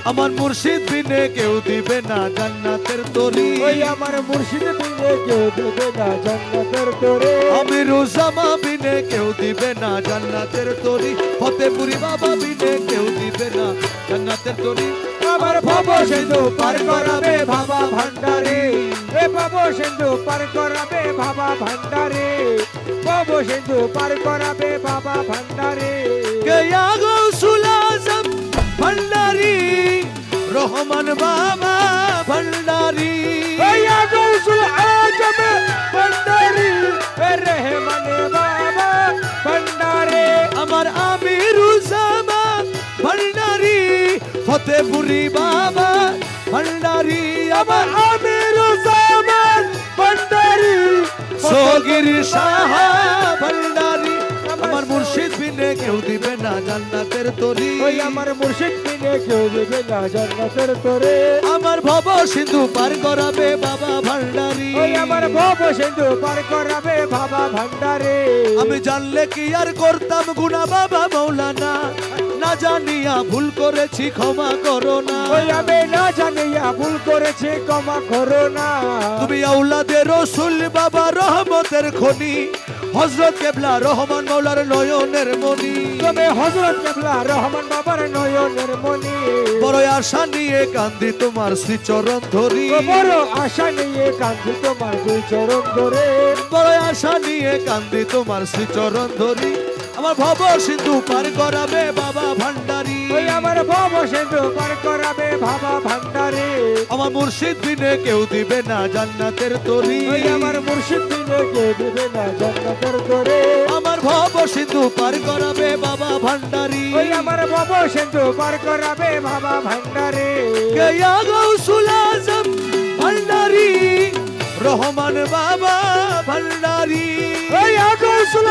আমার মুর্শিদ বিনে কেউ দিবে না জান্নাতের তরি। ওই আমার মুর্শিদ বিনে কেউ দিবে না জান্নাতের তরি। আমিরুজ্জামা বিনে কেউ দিবে না জান্নাতের তরি। ফতেপুরি বাবা বিনে কেউ দিবে না জান্নাতের তরি। আমার ভব সিন্ধু পার করাবে বাবা ভান্ডারে। এ ভব সিন্ধু পার করাবে বাবা ভান্ডারে। ভব সিন্ধু পার করাবে বাবা ভান্ডারে। গয়া গৌসুল আজম ভান্ডারি রহমান বাবা ভান্ডারি। গয়া গৌসুল আজম ভান্ডারি রহমান বাবা ভান্ডারে। আমার আমিরুজ্জামা ভান্ডারি ফতেপুরি বাবা ভান্ডারি। আমার আমিরুজ্জামা ভান্ডারি সগির শাহ ভান্ডারি। আমার মুর্শিদ বিনে কেউ দিবে না জান্নাতের তরি। ওই আমার মুর্শিদ বিনে কেউ দিবে না জান্নাতের তরি। আমার ভব সিন্ধু পার করাবে বাবা ভান্ডারি। ওই আমার ভব সিন্ধু পার করাবে বাবা ভান্ডারে। আমি জানলে কি আর করতাম গুনাহ বাবা মৌলানা, না জানিয়া ভুল করেছি ক্ষমা করো না। ওই আমি না জানিয়া ভুল করেছি ক্ষমা করো না। তুমি আওলাদে রসুল বাবা রহমতের খনি, হযরত কেবলা রহমান মৌলার নয়নের মনি। তুমি হযরত কেবলা রহমান বাবার নয়নের মনি। বড় আশা নিয়ে কান্দি তোমার শ্রীচরণ ধরি। বড় আশা নিয়ে কান্দি তোমার দুই চরণ ধরে। বড় আশা নিয়ে কান্দি তোমার শ্রীচরণ ধরি। আমার ভব সিন্ধু পার করাবে বাবা ভান্ডারি। ওই আমার ভব সিন্ধু পার করাবে বাবা ভান্ডারে। আমার মুর্শিদ বিনে কেউ দিবে না জান্নাতের তরি। ওই আমার মুর্শিদ বিনে কেউ দিবে না জান্নাতের তরি। আমার ভব সিন্ধু পার করাবে বাবা ভান্ডারি। ওই আমার ভব সিন্ধু পার করাবে বাবা ভান্ডারে। গয়া গৌসুল আজম ভান্ডারি রহমান বাবা ভান্ডারি। ওই গৌসুল